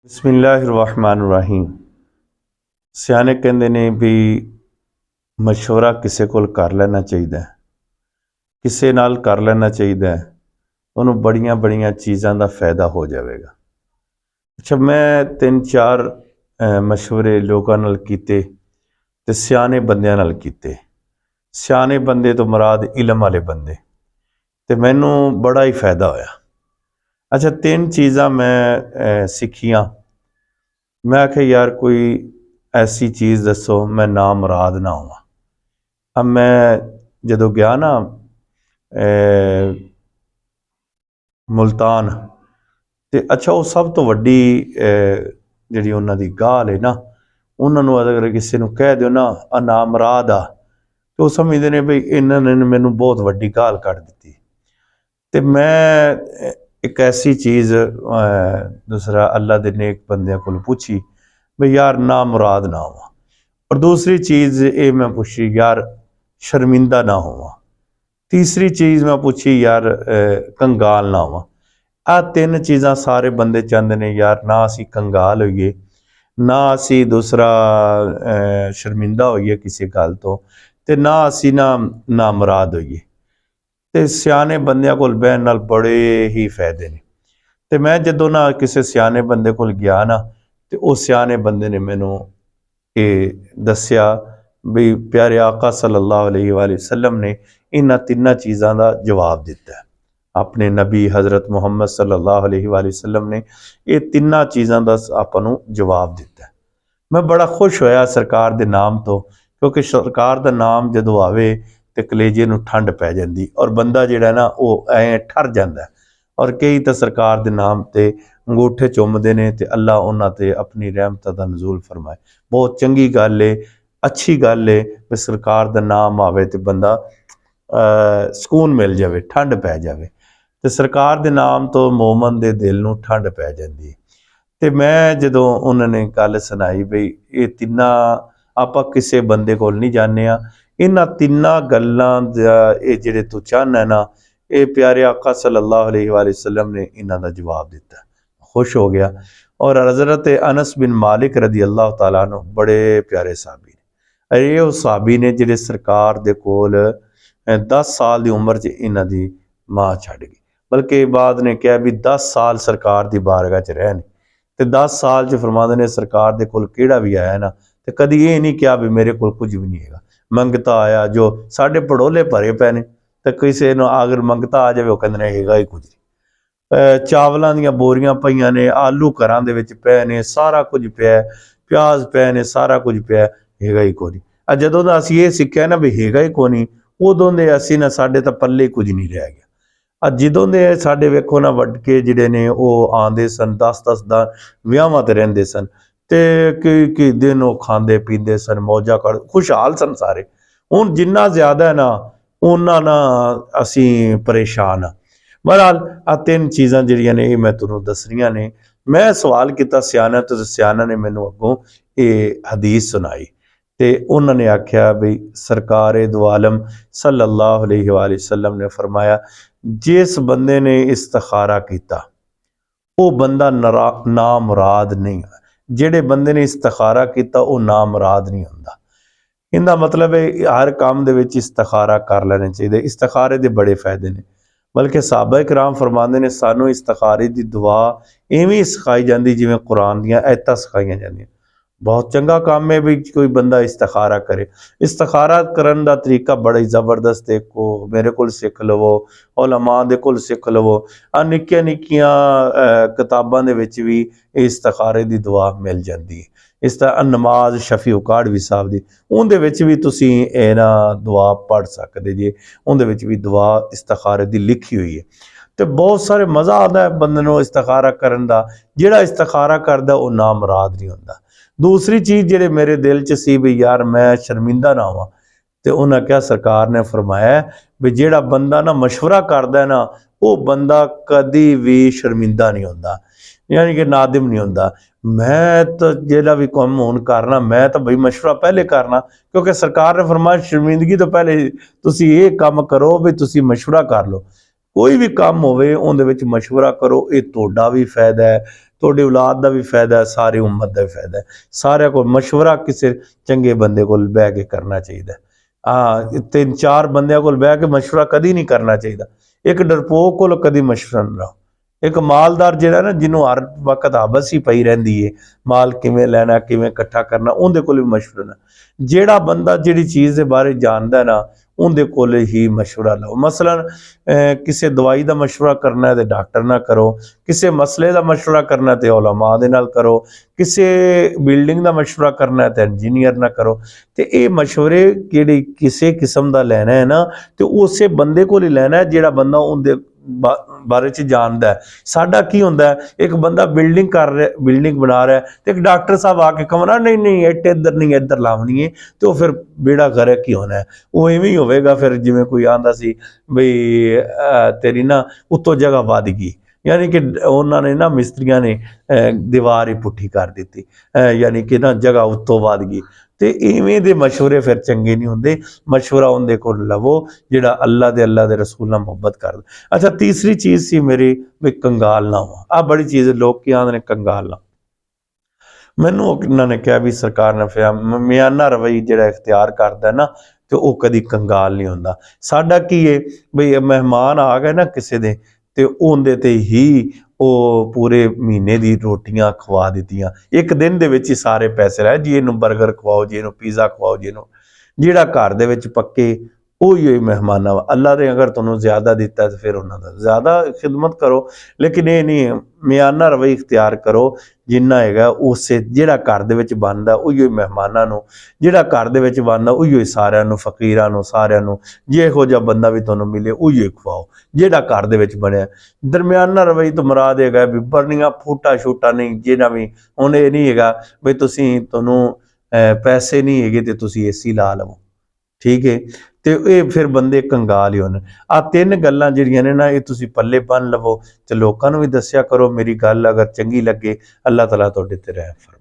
बिस्मिल्लाहिर्रहमानिर्रहीम। सियाने कहते ने भी मशवरा किसी को कर लेना चाहिए, किसी नाल कर लेना चाहिए, उन्होंने बड़िया बड़िया चीज़ों का फायदा हो जाएगा। अच्छा, मैं 3-4 मशवरे लोगों नाल कीते ते सियाने बंदियां नाल कीते। सियाने बंदे तो मुराद इलम वाले बंदे, ते मैनू बड़ा ही फायदा होया। अच्छा, 3 चीज़ां मैं सीखियां। मैं आख्या यार कोई ऐसी चीज़ दसो मैं ना मुराद ना होवां। अब मैं जदों गया ना मुल्तान, ते अच्छा वो सब तो वड्डी जिहड़ी उन्हां दी गाल है ना, उन्होंने अगर किसी को कह दो ना मुराद आ, तो समझते हैं बई इन्होंने मैनू बहुत वड्डी गाल कढ़ दी। तो मैं एक ऐसी चीज़ दूसरा अल्लाह दे नेक बंदियां कोल पूछी बई यार ना मुराद ना होवां। और दूसरी चीज़ ये मैं पूछी यार शर्मिंदा ना होवां। तीसरी चीज़ मैं पूछी यार कंगाल ना होवां। आ 3 चीज़ां सारे बंदे चाहते हैं यार, ना असी कंगाल होइए, ना असी दूसरा शर्मिंदा होइए किसी गल तो, ते ना असी ना मुराद होइए। तो सियाने बंदियां कोल बहन नाल बड़े ही फायदे ने। तो मैं जदों ना किसी सियाने बंदे कोल गया ना, तो उस सियाने बंदे ने मैनू ये दस्या भी प्यारे आका सल्लल्लाहु अलैहि वसल्लम ने इन्हां 3 चीज़ों का जवाब दिता है। अपने नबी हज़रत मुहम्मद सल्लल्लाहु अलैहि वसल्लम ने ये 3 चीज़ों का आपां जवाब दिता है। मैं बड़ा खुश होया सरकार के नाम तो, क्योंकि सरकार का नाम जदों आवे तो कलेजे नूं ठंड पै जाती और बंदा जिहड़ा ना वो ऐ ठर जाता है। और कई तो सरकार के नाम ते अंगूठे चुमते हैं तो अल्लाह उन्हां ते अपनी रहमत का नज़ूल फरमाए। बहुत चंगी गल है, अच्छी गल है कि सरकार का नाम आवे तो बंदा सुकून मिल जाए, ठंड पै जाए। तो सरकार के नाम तो मोमन के दिल नूं ठंड पै जाती है। तो मैं जदों उन्होंने गल सुनाई बई ये 3 आपां किसी बंदे कोल नहीं जाने, इन्हां 3 गल्लां दा ये जिहड़े तू चाहना ना, ये प्यारे आका सल्लल्लाहु अलैहि वसल्लम ने इन्हां दा जवाब दिता। खुश हो गया। और हज़रत अनस बिन मालिक रदी अल्लाह तआला अन्हु बड़े प्यारे साहबी ने। ये उस साहबी ने जिहड़े सरकार दे कोल 10 साल की उम्र च इन्हां दी मां छड़ गई, बल्कि बाद ने कहा भी 10 साल सरकार की बारगाह च रहने। तो 10 साल च फरमाते ने सरकार दे कोल केड़ा भी आया ना, तो कभी ये नहीं कहा भी मेरे कोल कुछ भी नहीं है। मंगता आया जो साढ़े पड़ोले भरे पे ने, तो किसी ने अगर मंगता आ जाए वो कहते हैं हैगा ही कुछ नहीं। चावलों दी बोरियां पईयां ने, आलू घरां दे विच पे ने, सारा कुछ पिया, प्याज पे ने, सारा कुछ पिया, हैगा ही कोई नहीं। जदों दा असीं ये सीखिया ना भी हैगा ही कोई नहीं, उदों दे असीं ना साडे तां पल्ले कुछ नहीं रह गया। जदों दे साडे वेखो ना वडके जिहड़े ने वो आंदे सन, 10-10 विआहां ते रहिंदे सन, ते कई दिन वो खांदे पींदे सन, मौजा कर खुशहाल सन सारे। हुण जिन्ना ज़्यादा है ना उन्ना ना असीं परेशान हाँ। बहरहाल आ 3 चीज़ां जिहड़ियां ने मैं तुहानूं दसणियां ने। मैं सवाल किया सियाना तो सियाना ने मैनूं अगों ये हदीस सुनाई, तो उन्होंने आख्या बई सरकार दो आलम सल्लल्लाहु अलैहि वसल्लम ने फरमाया जिस बंदे ने इस्तिखारा किया वो बंदा ना मुराद नहीं। जिहड़े बंदे ने इस्तिखारा किया वो ना मुराद नहीं होंदा। इहदा मतलब है हर काम दे विच इस्तिखारा कर लेना चाहिए। इस्तिखारे के बड़े फायदे ने, बल्कि साहबा कराम फरमाते ने सानू इस्तिखारे की दुआ इवें सिखाई जाती जिवें कुरान दीयां आयतां सिखाईयां जांदियां। बहुत चंगा काम है भी कोई बंदा इस्तिखारा करे। इस्तिखारा करन दा तरीका बड़ा ही जबरदस्त है, को मेरे को सीख लवो, उलमा दे कोल सीख लवो। निक्कियां निक्कियां किताबां दे विच भी इस्तिखारे दी दुआ मिल जाती है। इस तरह नमाज शफी उकाड़वी साहब दी, उहदे विच भी तुसीं ना दुआ पढ़ सकते जे। उहदे विच भी दुआ इस्तिखारे दी लिखी हुई है। तो बहुत सारे मज़ा आता है बंदे नूं इस्तिखारा करन दा। जिहड़ा इस्तिखारा करदा वो ना मुराद नहीं होंदा। दूसरी चीज़ जिहड़े मेरे दिल च सी भी यार मैं शर्मिंदा ना होवां, तो उन्हें क्या सरकार ने फरमाया भी जिहड़ा बंदा ना मशवरा करदा है ना वो बंदा कदी भी शर्मिंदा नहीं होंदा, यानी कि नादिम नहीं होंदा। मैं तो जिहड़ा भी काम हुण करना मैं तो बई मशवरा पहले करना, क्योंकि सरकार ने फरमाया शर्मिंदगी तो पहले तुसीं ये काम करो भी तुसीं मशवरा कर लो। कोई भी काम होवे उहदे विच मशवरा करो, ये तुहाडा भी फायदा है, ਤੁਹਾਡੀ ਔਲਾਦ ਦਾ ਵੀ ਫਾਇਦਾ ਹੈ, ਸਾਰੀ ਉਮਤ ਦਾ ਵੀ ਫਾਇਦਾ ਹੈ। ਸਾਰਿਆਂ ਕੋਲ ਮਸ਼ਵਰਾ ਕਿਸੇ ਚੰਗੇ ਬੰਦੇ ਕੋਲ ਬਹਿ ਕੇ ਕਰਨਾ ਚਾਹੀਦਾ। ਤਿੰਨ ਚਾਰ ਬੰਦਿਆਂ ਕੋਲ ਬਹਿ ਕੇ ਮਸ਼ਵਰਾ ਕਦੀ ਨਹੀਂ ਕਰਨਾ ਚਾਹੀਦਾ। ਇੱਕ ਡਰਪੋਕ ਕੋਲ ਕਦੀ ਮਸ਼ਵਰਾ ਨਾ ਲਓ। ਇੱਕ ਮਾਲਦਾਰ ਜਿਹੜਾ ਨਾ, ਜਿਹਨੂੰ ਹਰ ਵਕਤ ਆਬਸ ਹੀ ਪਈ ਰਹਿੰਦੀ ਹੈ, ਮਾਲ ਕਿਵੇਂ ਲੈਣਾ, ਕਿਵੇਂ ਇਕੱਠਾ ਕਰਨਾ, ਉਹਦੇ ਕੋਲ ਵੀ ਮਸ਼ਵਰਾ ਨਾ। ਜਿਹੜਾ ਬੰਦਾ ਜਿਹੜੀ ਚੀਜ਼ ਦੇ ਬਾਰੇ ਜਾਣਦਾ ਨਾ, ਉਹਦੇ ਕੋਲ ਹੀ ਮਸ਼ਵਰਾ ਲਓ। ਮਸਲਨ ਕਿਸੇ ਦਵਾਈ ਦਾ ਮਸ਼ਵਰਾ ਕਰਨਾ ਹੈ ਤੇ ਡਾਕਟਰ ਨਾਲ ਕਰੋ, ਕਿਸੇ ਮਸਲੇ ਦਾ ਮਸ਼ਵਰਾ ਕਰਨਾ ਤੇ ਉਲਮਾ ਦੇ ਨਾਲ ਕਰੋ, ਕਿਸੇ ਬਿਲਡਿੰਗ ਦਾ ਮਸ਼ਵਰਾ ਕਰਨਾ ਤੇ ਇੰਜੀਨੀਅਰ ਨਾਲ ਕਰੋ। ਤੇ ਇਹ ਮਸ਼ਵਰੇ ਜਿਹੜੇ ਕਿਸੇ ਕਿਸਮ ਦਾ ਲੈਣਾ ਹੈ ਨਾ, ਤੇ ਉਸੇ ਬੰਦੇ ਕੋਲ ਹੀ ਲੈਣਾ ਹੈ ਜਿਹੜਾ ਬੰਦਾ ਉਹਦੇ ਬਾਰੇ 'ਚ ਜਾਣਦਾ ਹੈ। ਸਾਡਾ ਕੀ ਹੁੰਦਾ, ਇੱਕ ਬੰਦਾ ਬਿਲਡਿੰਗ ਕਰ ਰਿਹਾ, ਬਿਲਡਿੰਗ ਬਣਾ ਰਿਹਾ, ਤੇ ਇੱਕ ਡਾਕਟਰ ਸਾਹਿਬ ਆ ਕੇ ਕਹਣਾ ਨਹੀਂ ਨਹੀਂ ਇੱਟ ਇੱਧਰ ਨਹੀਂ ਇੱਧਰ ਲਾਉਣੀ ਹੈ, ਤੇ ਉਹ ਫਿਰ ਬੇੜਾ ਗਰਕ ਕੀ ਹੋਣਾ। ਉਹ ਇਵੇਂ ਹੀ ਹੋਵੇਗਾ ਫਿਰ ਜਿਵੇਂ ਕੋਈ ਆਂਦਾ ਸੀ ਬਈ ਤੇਰੀ ਨਾ ਉੱਤੋਂ ਜਗ੍ਹਾ ਵੱਧ ਗਈ, ਯਾਨੀ ਕਿ ਉਹਨਾਂ ਨੇ ਨਾ ਮਿਸਤਰੀਆਂ ਨੇ ਦੀਵਾਰ ਹੀ ਪੁੱਠੀ ਕਰ ਦਿੱਤੀ, ਯਾਨੀ ਕਿ ਨਾ ਜਗ੍ਹਾ ਉੱਤੋਂ ਵੱਧ ਗਈ। ਤੇ ਇਵੇਂ ਦੇ ਮਸ਼ਵਰੇ ਫਿਰ ਚੰਗੇ ਨਹੀਂ ਹੁੰਦੇ। ਮਸ਼ਵਰਾ ਉਹਦੇ ਕੋਲ ਲਵੋ ਜਿਹੜਾ ਅੱਲਾ ਦੇ ਰਸੂਲ ਨਾਲ ਮੁਹੱਬਤ ਕਰਦਾ। ਅੱਛਾ, ਤੀਸਰੀ ਚੀਜ਼ ਸੀ ਮੇਰੀ ਵੀ ਕੰਗਾਲ ਨਾ ਹੋ। ਆਹ ਬੜੀ ਚੀਜ਼ ਲੋਕ ਕੀ ਆਂਦੇ ਨੇ, ਕੰਗਾਲ ਨਾ। ਮੈਨੂੰ ਉਹਨਾਂ ਨੇ ਕਿਹਾ ਵੀ ਸਰਕਾਰ ਨੇ ਮਿਆਨਾ ਰਵੱਈਆ ਜਿਹੜਾ ਇਖਤਿਆਰ ਕਰਦਾ ਨਾ, ਤੇ ਉਹ ਕਦੀ ਕੰਗਾਲ ਨਹੀਂ ਹੁੰਦਾ। ਸਾਡਾ ਕੀ ਹੈ ਬਈ ਮਹਿਮਾਨ ਆ ਗਏ ਨਾ ਕਿਸੇ ਦੇ, ਤੇ ਉਹਦੇ ਤੇ ਹੀ ਉਹ ਪੂਰੇ ਮਹੀਨੇ ਦੀ ਰੋਟੀਆਂ ਖਵਾ ਦਿੱਤੀਆਂ, ਇੱਕ ਦਿਨ ਦੇ ਵਿੱਚ ਹੀ ਸਾਰੇ ਪੈਸੇ ਲਾਏ, ਜੀ ਇਹਨੂੰ ਬਰਗਰ ਖਵਾਓ, ਜੀ ਇਹਨੂੰ ਪੀਜ਼ਾ ਖਵਾਓ, ਜੀ ਇਹਨੂੰ। ਜਿਹੜਾ ਘਰ ਦੇ ਵਿੱਚ ਪੱਕੇ ਉਹੀ ਮਹਿਮਾਨਾਂ ਵਾ। ਅੱਲਾ ਨੇ ਅਗਰ ਤੁਹਾਨੂੰ ਜ਼ਿਆਦਾ ਦਿੱਤਾ ਤਾਂ ਫਿਰ ਉਹਨਾਂ ਦਾ ਜ਼ਿਆਦਾ ਖਿਦਮਤ ਕਰੋ, ਲੇਕਿਨ ਇਹ ਨਹੀਂ ਮਿਆਨਾ ਰਵੱਈਆ ਇਖਤਿਆਰ ਕਰੋ। ਜਿੰਨਾ ਹੈਗਾ ਉਸੇ, ਜਿਹੜਾ ਘਰ ਦੇ ਵਿੱਚ ਬਣਦਾ ਉਹੀ ਮਹਿਮਾਨਾਂ ਨੂੰ, ਜਿਹੜਾ ਘਰ ਦੇ ਵਿੱਚ ਬਣਦਾ ਉਹੀ ਸਾਰਿਆਂ ਨੂੰ, ਫਕੀਰਾਂ ਨੂੰ, ਸਾਰਿਆਂ ਨੂੰ। ਜੇ ਇਹੋ ਜਿਹਾ ਬੰਦਾ ਵੀ ਤੁਹਾਨੂੰ ਮਿਲੇ ਉਹੀ ਖਵਾਓ ਜਿਹੜਾ ਘਰ ਦੇ ਵਿੱਚ ਬਣਿਆ। ਦਰਮਿਆਨਾ ਰਵੱਈਆ ਤੋਂ ਮੁਰਾਦ ਹੈਗਾ ਵੀ ਬਰਨੀਆਂ ਫੂਟਾ ਛੂਟਾ ਨਹੀਂ, ਜਿਹੜਾ ਵੀ। ਹੁਣ ਇਹ ਨਹੀਂ ਹੈਗਾ ਬਈ ਤੁਹਾਨੂੰ ਪੈਸੇ ਨਹੀਂ ਹੈਗੇ ਤੇ ਤੁਸੀਂ ਏਸੀ ਲਾ ਲਵੋ, ਠੀਕ ਹੈ। ਤੇ ਇਹ ਫਿਰ ਬੰਦੇ ਕੰਗਾਲ ਹੀ ਹੋਣ। ਆਹ ਤਿੰਨ ਗੱਲਾਂ ਜਿਹੜੀਆਂ ਨੇ ਨਾ, ਇਹ ਤੁਸੀਂ ਪੱਲੇ ਬੰਨ ਲਵੋ ਤੇ ਲੋਕਾਂ ਨੂੰ ਵੀ ਦੱਸਿਆ ਕਰੋ। ਮੇਰੀ ਗੱਲ ਅਗਰ ਚੰਗੀ ਲੱਗੇ, ਅੱਲਾਹ ਤਾਲਾ ਤੁਹਾਡੇ ਤੇ ਰਹਿਮ ਫਰਮਾਏ।